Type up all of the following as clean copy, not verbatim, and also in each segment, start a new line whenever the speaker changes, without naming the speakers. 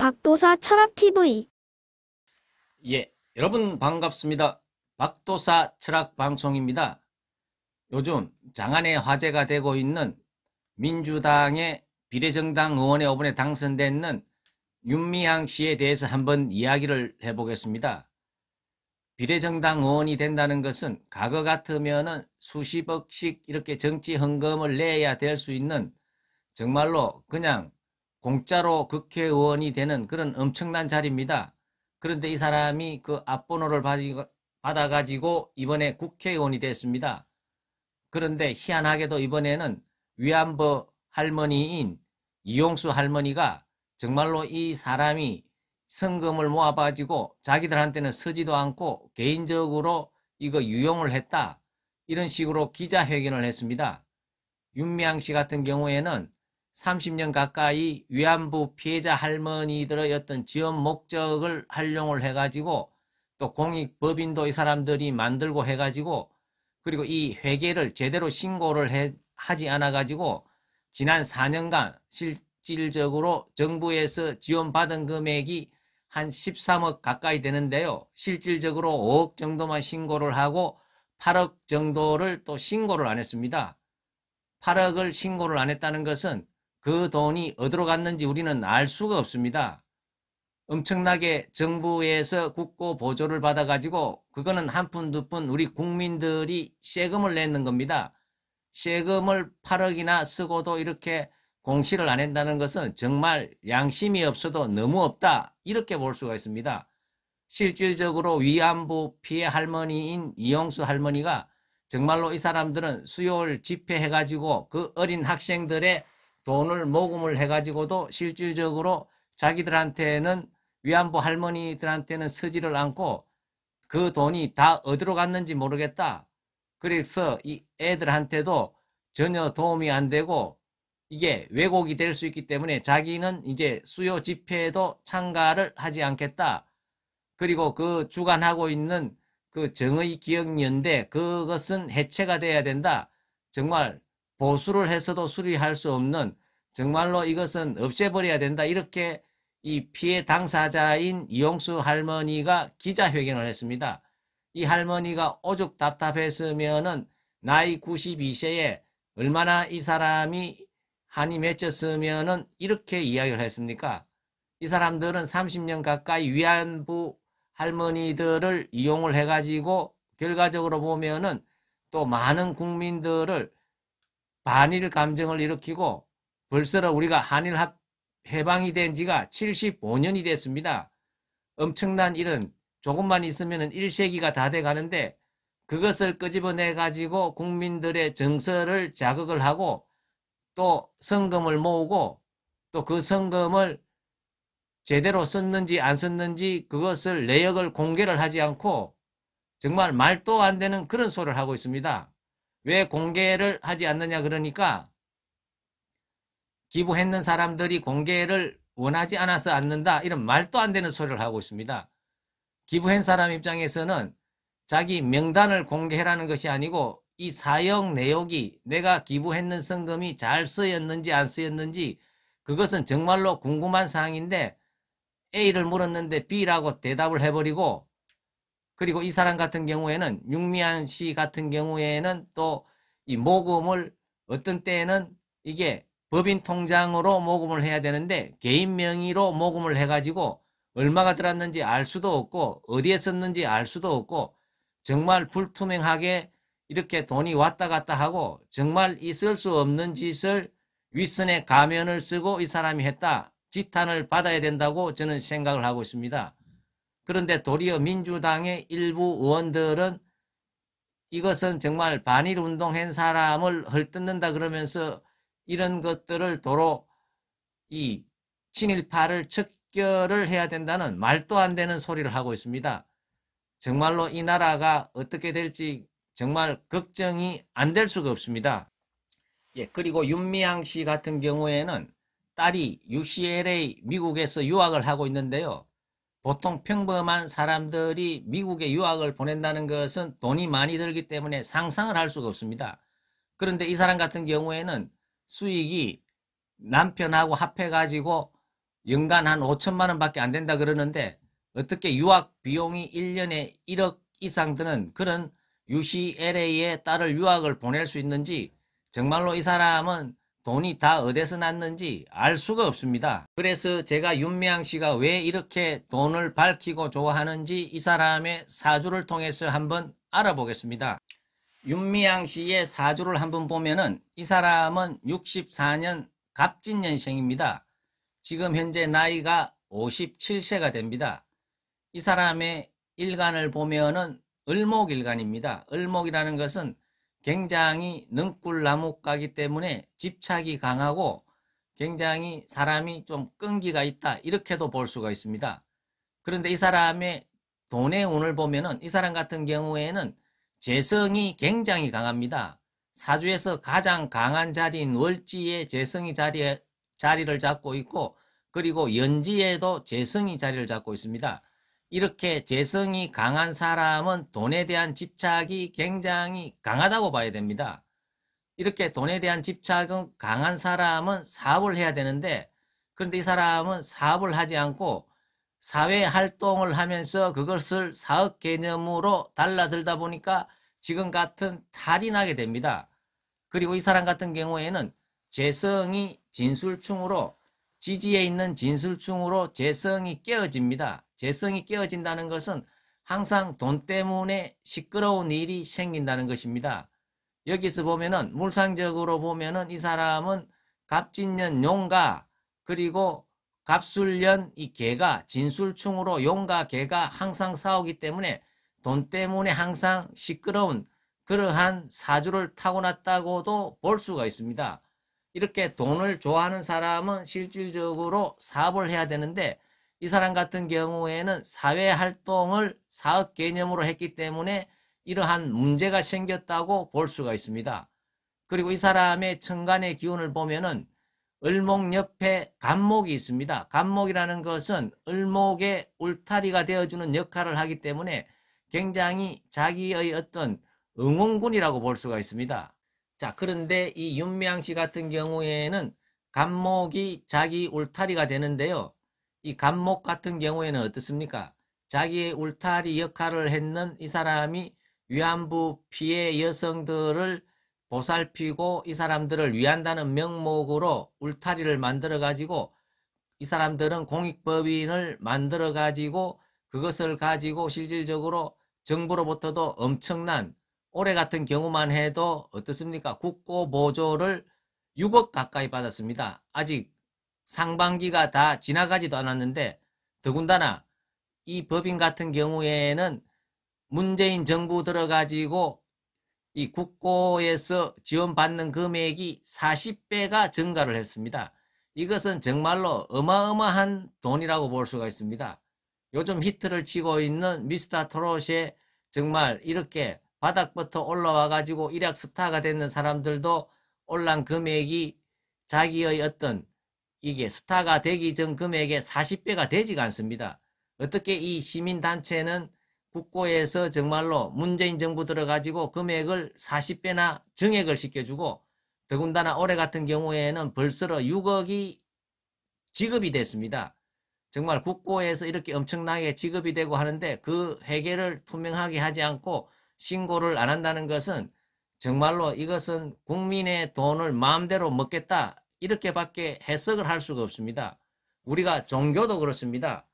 박도사 철학TV.
예, 여러분 반갑습니다. 박도사 철학방송입니다. 요즘 장안의 화제가 되고 있는 민주당의 비례정당 의원의 후보에 당선된 윤미향 씨에 대해서 한번 이야기를 해보겠습니다. 비례정당 의원이 된다는 것은 과거 같으면은 수십억씩 이렇게 정치 헌금을 내야 될 수 있는 정말로 그냥 공짜로 국회의원이 되는 그런 엄청난 자리입니다. 그런데 이 사람이 그 앞번호를 받아가지고 이번에 국회의원이 됐습니다. 그런데 희한하게도 이번에는 위안부 할머니인 이용수 할머니가 정말로 이 사람이 성금을 모아가지고 자기들한테는 쓰지도 않고 개인적으로 이거 유용을 했다, 이런 식으로 기자회견을 했습니다. 윤미향 씨 같은 경우에는 30년 가까이 위안부 피해자 할머니들의 어떤 지원 목적을 활용을 해가지고 또 공익법인도 이 사람들이 만들고 해가지고, 그리고 이 회계를 제대로 신고를 하지 않아가지고 지난 4년간 실질적으로 정부에서 지원받은 금액이 한 13억 가까이 되는데요. 실질적으로 5억 정도만 신고를 하고 8억 정도를 또 신고를 안 했습니다. 8억을 신고를 안 했다는 것은 그 돈이 어디로 갔는지 우리는 알 수가 없습니다. 엄청나게 정부에서 국고 보조를 받아가지고 그거는 한 푼 두 푼 우리 국민들이 세금을 내는 겁니다. 세금을 8억이나 쓰고도 이렇게 공시를 안 한다는 것은 정말 양심이 없어도 너무 없다, 이렇게 볼 수가 있습니다. 실질적으로 위안부 피해 할머니인 이용수 할머니가 정말로 이 사람들은 수요일 집회해가지고 그 어린 학생들의 돈을 모금을 해가지고도 실질적으로 자기들한테는, 위안부 할머니들한테는 쓰지를 않고 그 돈이 다 어디로 갔는지 모르겠다, 그래서 이 애들한테도 전혀 도움이 안 되고 이게 왜곡이 될 수 있기 때문에 자기는 이제 수요 집회에도 참가를 하지 않겠다. 그리고 그 주관하고 있는 그 정의기억연대, 그것은 해체가 돼야 된다. 정말 보수를 해서도 수리할 수 없는, 정말로 이것은 없애버려야 된다, 이렇게 이 피해 당사자인 이용수 할머니가 기자회견을 했습니다. 이 할머니가 오죽 답답했으면은 나이 92세에 얼마나 이 사람이 한이 맺혔으면은 이렇게 이야기를 했습니까? 이 사람들은 30년 가까이 위안부 할머니들을 이용을 해가지고 결과적으로 보면은 또 많은 국민들을 반일 감정을 일으키고, 벌써 우리가 한일 해방이 된 지가 75년이 됐습니다. 엄청난 일은 조금만 있으면 1세기가 다 돼 가는데 그것을 끄집어내 가지고 국민들의 정서를 자극을 하고 또 성금을 모으고 또 그 성금을 제대로 썼는지 안 썼는지 그것을 내역을 공개를 하지 않고 정말 말도 안 되는 그런 소리를 하고 있습니다. 왜 공개를 하지 않느냐 그러니까 기부했는 사람들이 공개를 원하지 않아서 않는다, 이런 말도 안 되는 소리를 하고 있습니다. 기부한 사람 입장에서는 자기 명단을 공개하라는 것이 아니고 이 사용 내역이 내가 기부했는 성금이 잘 쓰였는지 안 쓰였는지 그것은 정말로 궁금한 사항인데 A를 물었는데 B라고 대답을 해버리고, 그리고 이 사람 같은 경우에는, 윤미향 씨 같은 경우에는 또 이 모금을 어떤 때에는 이게 법인 통장으로 모금을 해야 되는데 개인 명의로 모금을 해가지고 얼마가 들었는지 알 수도 없고 어디에 썼는지 알 수도 없고 정말 불투명하게 이렇게 돈이 왔다 갔다 하고 정말 있을 수 없는 짓을 윗선에 가면을 쓰고 이 사람이 했다, 지탄을 받아야 된다고 저는 생각을 하고 있습니다. 그런데 도리어 민주당의 일부 의원들은 이것은 정말 반일 운동한 사람을 헐뜯는다 그러면서 이런 것들을 도로 이 친일파를 척결을 해야 된다는 말도 안 되는 소리를 하고 있습니다. 정말로 이 나라가 어떻게 될지 정말 걱정이 안 될 수가 없습니다. 예, 그리고 윤미향 씨 같은 경우에는 딸이 UCLA 미국에서 유학을 하고 있는데요. 보통 평범한 사람들이 미국에 유학을 보낸다는 것은 돈이 많이 들기 때문에 상상을 할 수가 없습니다. 그런데 이 사람 같은 경우에는 수익이 남편하고 합해가지고 연간 한 5천만 원밖에 안 된다 그러는데 어떻게 유학 비용이 1년에 1억 이상 드는 그런 UCLA에 딸을 유학을 보낼 수 있는지 정말로 이 사람은 돈이 다 어디서 났는지 알 수가 없습니다. 그래서 제가 윤미향 씨가 왜 이렇게 돈을 밝히고 좋아하는지 이 사람의 사주를 통해서 한번 알아보겠습니다. 윤미향 씨의 사주를 한번 보면은 이 사람은 64년 갑진년생입니다. 지금 현재 나이가 57세가 됩니다. 이 사람의 일간을 보면은 을목일간입니다. 을목이라는 것은 굉장히 능꿀나무가기 때문에 집착이 강하고 굉장히 사람이 좀 끈기가 있다 이렇게도 볼 수가 있습니다. 그런데 이 사람의 돈의 운을 보면은 이 사람 같은 경우에는 재성이 굉장히 강합니다. 사주에서 가장 강한 자리인 월지에 재성이 자리를 잡고 있고 그리고 연지에도 재성이 자리를 잡고 있습니다. 이렇게 재성이 강한 사람은 돈에 대한 집착이 굉장히 강하다고 봐야 됩니다. 이렇게 돈에 대한 집착은 강한 사람은 사업을 해야 되는데 그런데 이 사람은 사업을 하지 않고 사회 활동을 하면서 그것을 사업 개념으로 달라들다 보니까 지금 같은 탈이 나게 됩니다. 그리고 이 사람 같은 경우에는 재성이 진술충으로 지지에 있는 진술충으로 재성이 깨어집니다. 재성이 깨어진다는 것은 항상 돈 때문에 시끄러운 일이 생긴다는 것입니다. 여기서 보면은 물상적으로 보면은 이 사람은 갑진년 용가 그리고 갑술년 이 개가 진술충으로 용과 개가 항상 싸우기 때문에 돈 때문에 항상 시끄러운 그러한 사주를 타고났다고도 볼 수가 있습니다. 이렇게 돈을 좋아하는 사람은 실질적으로 사업을 해야 되는데 이 사람 같은 경우에는 사회활동을 사업 개념으로 했기 때문에 이러한 문제가 생겼다고 볼 수가 있습니다. 그리고 이 사람의 천간의 기운을 보면은 을목 옆에 간목이 있습니다. 간목이라는 것은 을목의 울타리가 되어주는 역할을 하기 때문에 굉장히 자기의 어떤 응원군이라고 볼 수가 있습니다. 자, 그런데 이 윤미향 씨 같은 경우에는 간목이 자기 울타리가 되는데요. 이 간목 같은 경우에는 어떻습니까? 자기의 울타리 역할을 했는 이 사람이 위안부 피해 여성들을 보살피고 이 사람들을 위한다는 명목으로 울타리를 만들어 가지고 이 사람들은 공익법인을 만들어 가지고 그것을 가지고 실질적으로 정부로부터도 엄청난 올해 같은 경우만 해도 어떻습니까? 국고 보조를 6억 가까이 받았습니다. 아직 상반기가 다 지나가지도 않았는데 더군다나 이 법인 같은 경우에는 문재인 정부 들어가지고 이 국고에서 지원받는 금액이 40배가 증가를 했습니다. 이것은 정말로 어마어마한 돈이라고 볼 수가 있습니다. 요즘 히트를 치고 있는 미스터 트롯에 정말 이렇게 바닥부터 올라와 가지고 일약 스타가 되는 사람들도 올란 금액이 자기의 어떤 이게 스타가 되기 전 금액의 40배가 되지가 않습니다. 어떻게 이 시민단체는 국고에서 정말로 문재인 정부 들어가지고 금액을 40배나 증액을 시켜주고 더군다나 올해 같은 경우에는 벌써 6억이 지급이 됐습니다. 정말 국고에서 이렇게 엄청나게 지급이 되고 하는데 그 회계를 투명하게 하지 않고 신고를 안 한다는 것은 정말로 이것은 국민의 돈을 마음대로 먹겠다 이렇게밖에 해석을 할 수가 없습니다. 우리가 종교도 그렇습니다.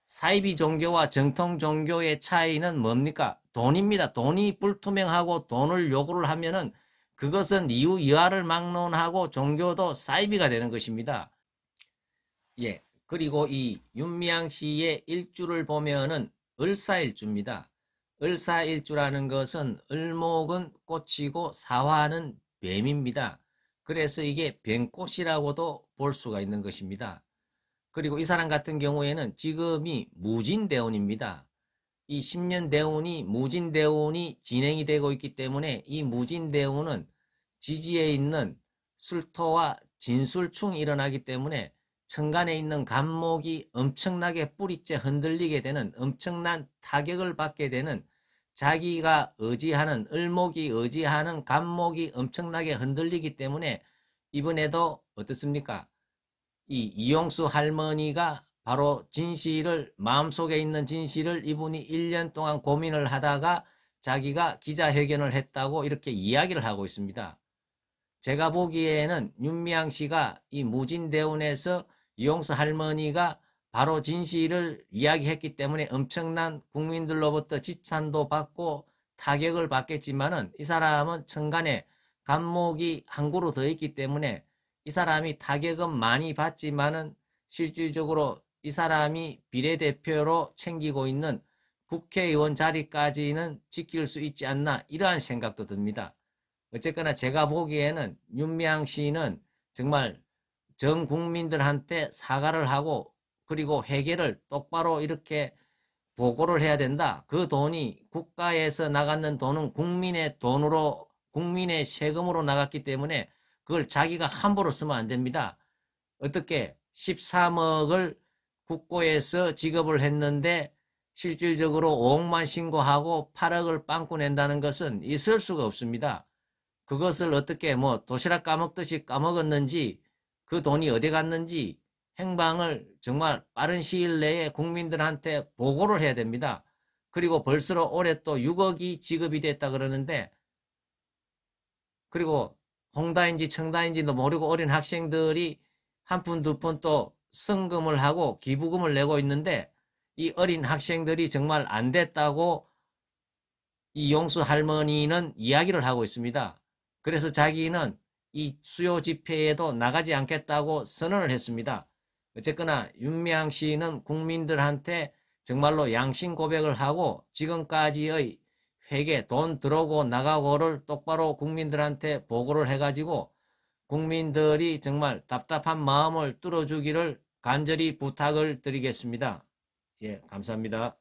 사이비 종교와 정통 종교의 차이는 뭡니까? 돈입니다. 돈이 불투명하고 돈을 요구를 하면은 그것은 이유 여하를 막론하고 종교도 사이비가 되는 것입니다. 예. 그리고 이 윤미향 씨의 일주를 보면은 을사일주입니다. 을사일주라는 것은 을목은 꽃이고 사화는 뱀입니다. 그래서 이게 뱀꽃이라고도 볼 수가 있는 것입니다. 그리고 이 사람 같은 경우에는 지금이 무진대운입니다. 이 10년 대운이 무진대운이 진행이 되고 있기 때문에 이 무진대운은 지지에 있는 술토와 진술충이 일어나기 때문에 천간에 있는 간목이 엄청나게 뿌리째 흔들리게 되는 엄청난 타격을 받게 되는 자기가 의지하는 을목이 의지하는 간목이 엄청나게 흔들리기 때문에 이번에도 어떻습니까? 이 이용수 할머니가 바로 진실을, 마음속에 있는 진실을 이분이 1년 동안 고민을 하다가 자기가 기자회견을 했다고 이렇게 이야기를 하고 있습니다. 제가 보기에는 윤미향 씨가 이 무진대운에서 이용수 할머니가 바로 진실을 이야기했기 때문에 엄청난 국민들로부터 지탄도 받고 타격을 받겠지만은, 이 사람은 천간에 간목이 한 그루 더 있기 때문에 이 사람이 타격은 많이 받지만은 실질적으로 이 사람이 비례대표로 챙기고 있는 국회의원 자리까지는 지킬 수 있지 않나, 이러한 생각도 듭니다. 어쨌거나 제가 보기에는 윤미향 씨는 정말 전 국민들한테 사과를 하고, 그리고 회계를 똑바로 이렇게 보고를 해야 된다. 그 돈이, 국가에서 나가는 돈은 국민의 돈으로, 국민의 세금으로 나갔기 때문에 그걸 자기가 함부로 쓰면 안 됩니다. 어떻게 13억을 국고에서 지급을 했는데 실질적으로 5억만 신고하고 8억을 빵꾸 낸다는 것은 있을 수가 없습니다. 그것을 어떻게 뭐 도시락 까먹듯이 까먹었는지, 그 돈이 어디 갔는지 행방을 정말 빠른 시일 내에 국민들한테 보고를 해야 됩니다. 그리고 벌써 올해 또 6억이 지급이 됐다 그러는데, 그리고 홍다인지 청다인지도 모르고 어린 학생들이 한 푼 두 푼 또 성금을 하고 기부금을 내고 있는데, 이 어린 학생들이 정말 안 됐다고 이 용수 할머니는 이야기를 하고 있습니다. 그래서 자기는 이 수요 집회에도 나가지 않겠다고 선언을 했습니다. 어쨌거나 윤미향 씨는 국민들한테 정말로 양심 고백을 하고 지금까지의 회계, 돈 들어오고 나가고를 똑바로 국민들한테 보고를 해가지고 국민들이 정말 답답한 마음을 뚫어주기를 간절히 부탁을 드리겠습니다. 예, 감사합니다.